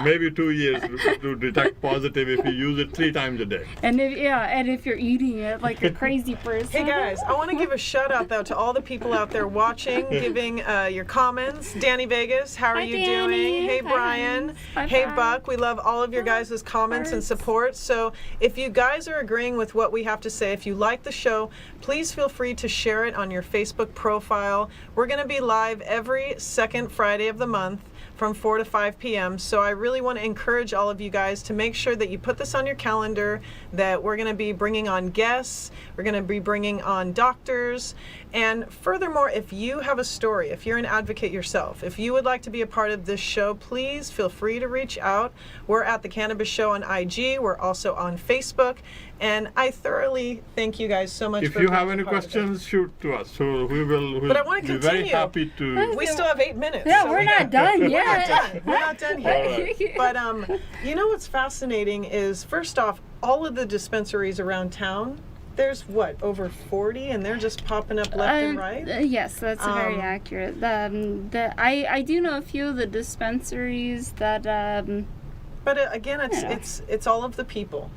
maybe 2 years to detect positive if you use it 3 times a day. And if you're eating it like a crazy person. Hey guys, I want to give a shout out though to all the people out there watching, giving your comments. Danny Vegas, how are Hi, you Danny. doing? Hey Hi, Brian. honey. Bye, Hey bye. Buck, we love all of your guys' comments and support. So if you guys are agreeing with what we have to say, if you like the show, please feel free to share it on your Facebook profile. We're going to be live every second Friday of the month from 4 to 5 p.m. So I really want to encourage all of you guys to make sure that you put this on your calendar, that we're going to be bringing on guests, we're going to be bringing on doctors, and furthermore, if you have a story, if you're an advocate yourself, if you would like to be a part of this show, please feel free to reach out. We're at the Cannabis Show on IG. We're also on Facebook. And I thoroughly thank you guys so much If for you being have a any part of it. questions, shoot to us. So we'll But I want to be very continue. happy to. We still have 8 minutes. Yeah, so we're not done yet. We're not done yet. But you know what's fascinating is, first off, all of the dispensaries around town, there's what, over 40, and they're just popping up left and right? Yes, that's very accurate. I do know a few of the dispensaries that. But again, it's all of the people.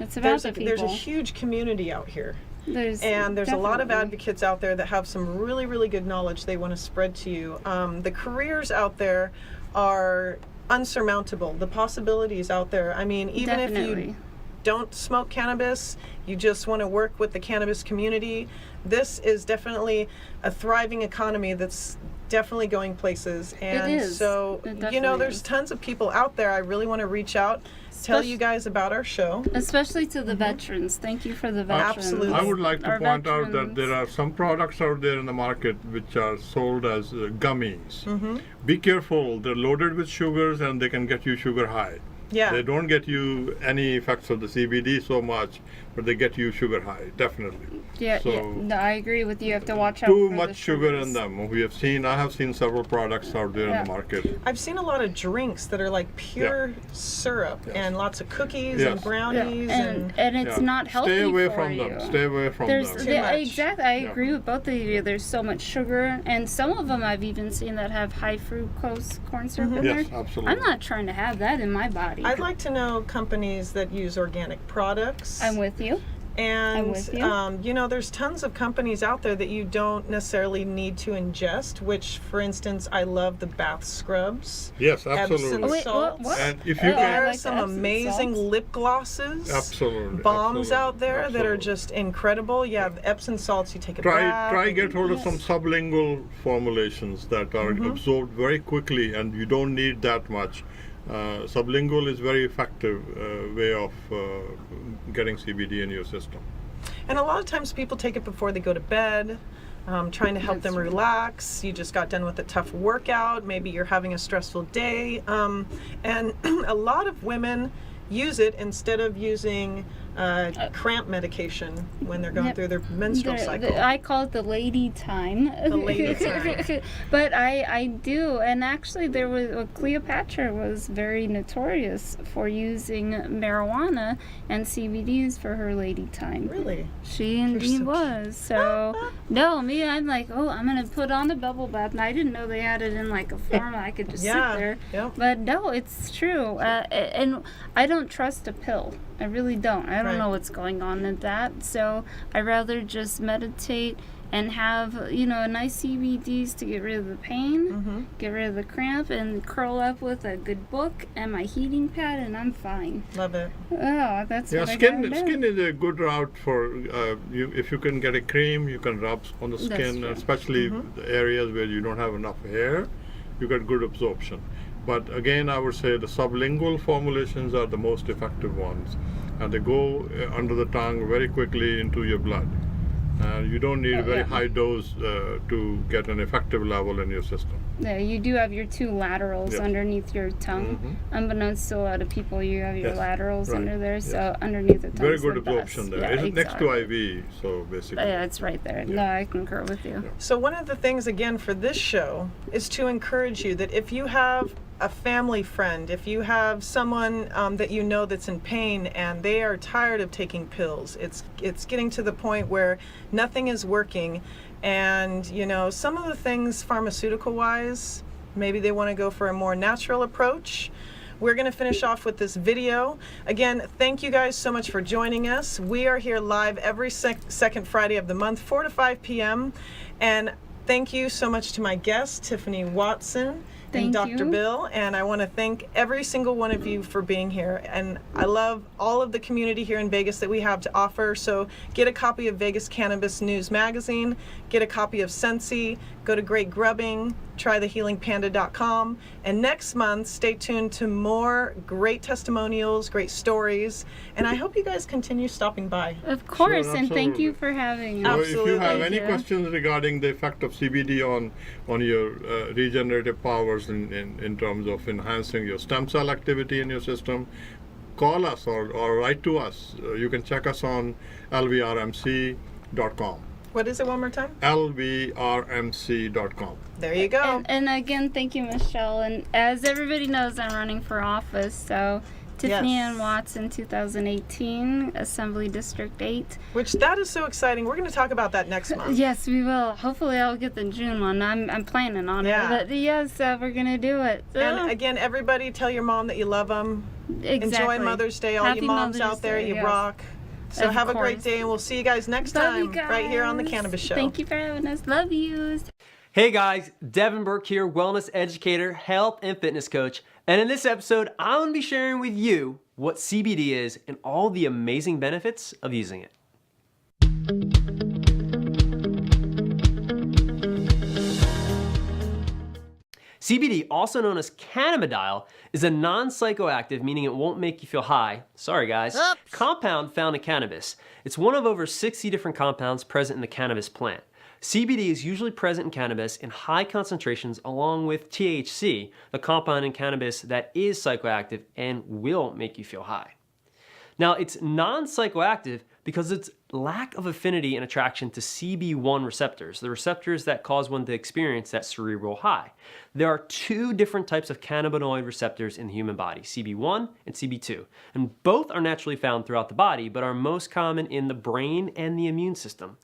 It's about the There's a people. huge community out here. There's a lot of definitely. advocates out there that have some really, really good knowledge they want to spread to you. The careers out there are unsurmountable. The possibilities out there. I mean, even if Definitely. you don't smoke cannabis, you just want to work with the cannabis community, this is definitely a thriving economy that's definitely going places. And is. so, It you know, definitely there's is. tons of people out there. I really want to reach out, tell you guys about our show. Especially to the veterans. Thank you for the veterans. Absolutely. I would like to Our point out that veterans. there are some products out there in the market which are sold as gummies. Mm-hmm. Be careful, they're loaded with sugars and they can get you sugar high. Yeah. They don't get you any effects of the CBD so much, but they get you sugar high, definitely. Yeah, So, yeah. No, I agree with you. You have to watch out too for much the sugar in sugars. them. I have seen several products out there in the market. I've seen a lot of drinks that are like pure syrup and lots of cookies and brownies and it's not healthy Stay away for from you. them. Stay away from There's them. exactly. I agree with both of you. There's so much sugar, and some of them I've even seen that have high fructose corn syrup in Yes, there. absolutely. I'm not trying to have that in my body. I'd like to know companies that use organic products. I'm with you. And I'm with you. you know, there's tons of companies out there that you don't necessarily need to ingest. Which, for instance, I love the bath scrubs. Yes, absolutely. Epsom Wait, salts. what? And if you There can, are like the some Epsom amazing salts. lip glosses. Absolutely. Bombs absolutely, out there that are absolutely. just incredible. Yeah, the Epsom salts. You take a bath. Try and- get hold of some sublingual formulations that are absorbed very quickly, and you don't need that much. Sublingual is very effective way of getting CBD in your system. And a lot of times people take it before they go to bed, trying to help them relax. You just got done with a tough workout. Maybe you're having a stressful day. And a lot of women use it instead of using cramp medication when they're going through their menstrual cycle. I call it the lady time. The lady time. But I do, and actually there was Cleopatra was very notorious for using marijuana and CBDs for her lady time. Really? She indeed was. So no, me, I'm like, oh, I'm gonna put on the bubble bath, and I didn't know they had it in like a form I could just sit there. Yep. But no, it's true, and I don't trust a pill. I really don't. I don't know what's going on in that. So I rather just meditate and have, you know, nice CBDs to get rid of the pain, get rid of the cramp, and curl up with a good book and my heating pad, and I'm fine. Love it. Oh, that's Yeah, what skin I gotta skin do. is a good route for you. If you can get a cream, you can rub on the That's skin, true. especially the areas where you don't have enough hair. You get good absorption. But again, I would say the sublingual formulations are the most effective ones, and they go under the tongue very quickly into your blood. You don't need a very high dose to get an effective level in your system. Yeah, you do have your two laterals Yes. underneath your tongue. Unbeknownst to a lot of people, you have your Yes, laterals right, under there, yes. so underneath the tongue. Very good absorption there. Yeah, It's next to exactly. IV, so basically. Yeah, it's right there. No, I concur with you. So one of the things, again, for this show is to encourage you that if you have a family friend, if you have someone that you know that's in pain and they are tired of taking pills, it's getting to the point where nothing is working, and you know, some of the things pharmaceutical wise, maybe they want to go for a more natural approach. We're going to finish off with this video. Again, thank you guys so much for joining us. We are here live every second Friday of the month, 4 to 5 p.m. And thank you so much to my guests, Tiffany Watson and Thank Dr. you. Bill. And I want to thank every single one of you for being here. And I love all of the community here in Vegas that we have to offer. So get a copy of Vegas Cannabis News Magazine, get a copy of Sensi, go to Great Grubbing, try thehealingpanda.com, and next month, stay tuned to more great testimonials, great stories, and I hope you guys continue stopping by. Of course, Sure, and thank you absolutely. for having So us. if you have Thank any you. questions regarding the effect of CBD on your regenerative powers in terms of enhancing your stem cell activity in your system, call us or write to us. You can check us on lvrmc.com. What is it one more time? lvrmc.com. There you go. And again, thank you, Michelle. And as everybody knows, I'm running for office, so Tiffany Ann Watson, 2018, Assembly District 8. Which that is so exciting. We're going to talk about that next month. Yes, we will. Hopefully I'll get the June one. I'm planning on Yeah. it. But yes, we're going to do it. And again, everybody tell your mom that you love them. Exactly. Enjoy Mother's Day, all Happy you moms Mother's out there, Day, you yes. rock. So Of have a great course. day, and we'll see you guys next Love you time right here on the guys. Cannabis Show. Thank you for having us. Love yous. Hey guys, Devin Burke here, wellness educator, health and fitness coach. And in this episode, I'm going to be sharing with you what CBD is and all the amazing benefits of using it. CBD, also known as cannabidiol, is a non-psychoactive, meaning it won't make you feel high, sorry guys, compound found in cannabis. It's one of over 60 different compounds present in the cannabis plant. CBD is usually present in cannabis in high concentrations along with THC, the compound in cannabis that is psychoactive and will make you feel high. Now, it's non-psychoactive because its lack of affinity and attraction to CB1 receptors, the receptors that cause one to experience that cerebral high. There are two different types of cannabinoid receptors in the human body, CB1 and CB2, and both are naturally found throughout the body, but are most common in the brain and the immune system.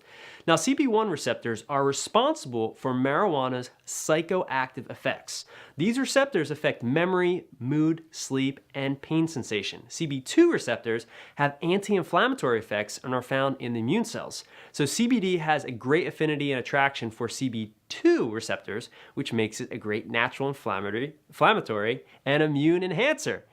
Now, CB1 receptors are responsible for marijuana's psychoactive effects. These receptors affect memory, mood, sleep, and pain sensation. CB2 receptors have anti-inflammatory effects and are found in the immune cells. So CBD has a great affinity and attraction for CB2 receptors, which makes it a great natural inflammatory and immune enhancer.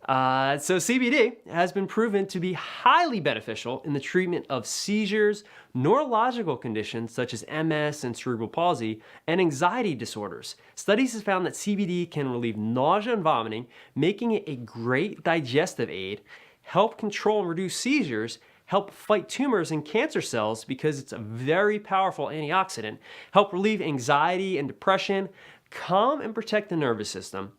So CBD has been proven to be highly beneficial in the treatment of seizures, neurological conditions such as MS and cerebral palsy, and anxiety disorders. Studies have found that CBD can relieve nausea and vomiting, making it a great digestive aid, help control and reduce seizures, help fight tumors and cancer cells because it's a very powerful antioxidant, help relieve anxiety and depression, calm and protect the nervous system,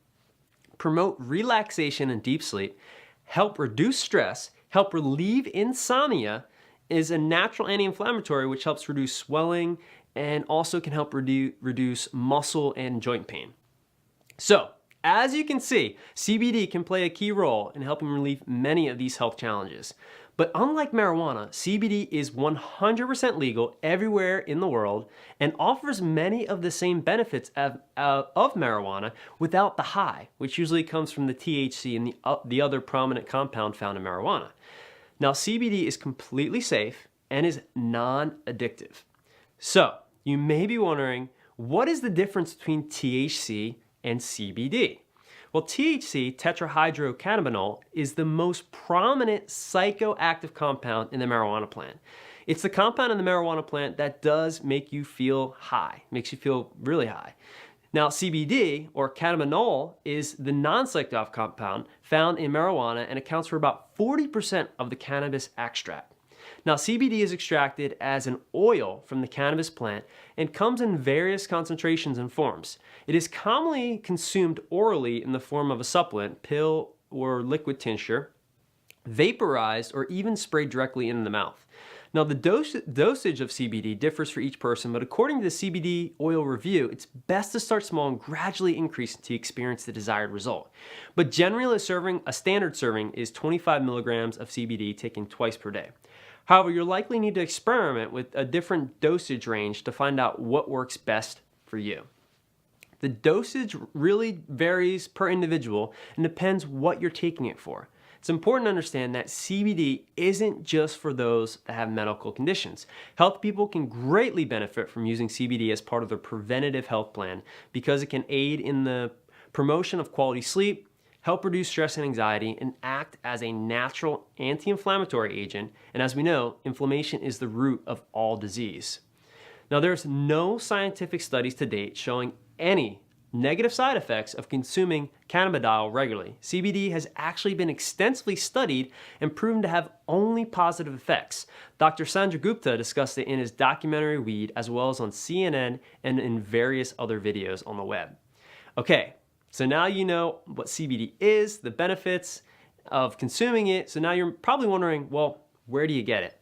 promote relaxation and deep sleep, help reduce stress, help relieve insomnia, is a natural anti-inflammatory which helps reduce swelling and also can help reduce muscle and joint pain. So, as you can see, CBD can play a key role in helping relieve many of these health challenges. But unlike marijuana, CBD is 100% legal everywhere in the world and offers many of the same benefits of marijuana without the high, which usually comes from the THC and the other prominent compound found in marijuana. Now, CBD is completely safe and is non-addictive. So, you may be wondering, what is the difference between THC and CBD? Well, THC, tetrahydrocannabinol, is the most prominent psychoactive compound in the marijuana plant. It's the compound in the marijuana plant that does make you feel high, makes you feel really high. Now, CBD, or cannabinol, is the non-psychoactive compound found in marijuana and accounts for about 40% of the cannabis extract. Now, CBD is extracted as an oil from the cannabis plant and comes in various concentrations and forms. It is commonly consumed orally in the form of a supplement, pill, or liquid tincture, vaporized, or even sprayed directly in the mouth. Now, the dosage of CBD differs for each person, but according to the CBD Oil Review, it's best to start small and gradually increase until you experience the desired result. But generally, a standard serving is 25 milligrams of CBD taken twice per day. However, you'll likely need to experiment with a different dosage range to find out what works best for you. The dosage really varies per individual and depends what you're taking it for. It's important to understand that CBD isn't just for those that have medical conditions. Health people can greatly benefit from using CBD as part of their preventative health plan because it can aid in the promotion of quality sleep, help reduce stress and anxiety, and act as a natural anti-inflammatory agent. And as we know, inflammation is the root of all disease. Now, there's no scientific studies to date showing any negative side effects of consuming cannabidiol regularly. CBD has actually been extensively studied and proven to have only positive effects. Dr. Sanjay Gupta discussed it in his documentary Weed, as well as on CNN and in various other videos on the web. Okay, so now you know what CBD is, the benefits of consuming it. So now you're probably wondering, well, where do you get it?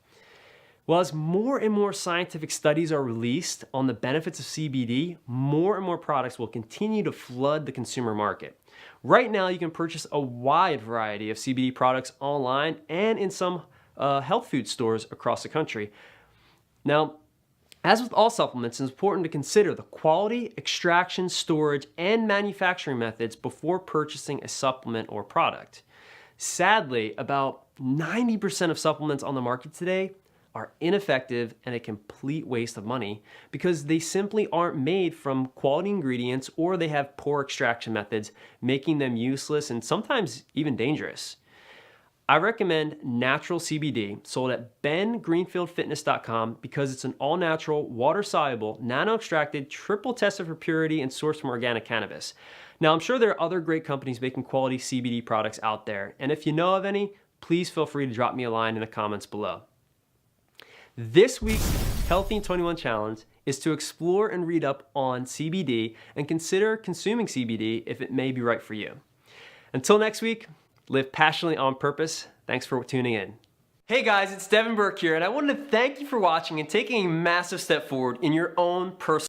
Well, as more and more scientific studies are released on the benefits of CBD, more and more products will continue to flood the consumer market. Right now, you can purchase a wide variety of CBD products online and in some health food stores across the country. Now, as with all supplements, it's important to consider the quality, extraction, storage, and manufacturing methods before purchasing a supplement or product. Sadly, about 90% of supplements on the market today are ineffective and a complete waste of money because they simply aren't made from quality ingredients, or they have poor extraction methods, making them useless and sometimes even dangerous. I recommend Natural CBD, sold at bengreenfieldfitness.com, because it's an all-natural, water-soluble, nano-extracted, triple-tested for purity and sourced from organic cannabis. Now, I'm sure there are other great companies making quality CBD products out there, and if you know of any, please feel free to drop me a line in the comments below. This week's Healthy in 21 Challenge is to explore and read up on CBD and consider consuming CBD if it may be right for you. Until next week, live passionately on purpose. Thanks for tuning in. Hey guys, it's Devin Burke here, and I wanted to thank you for watching and taking a massive step forward in your own personal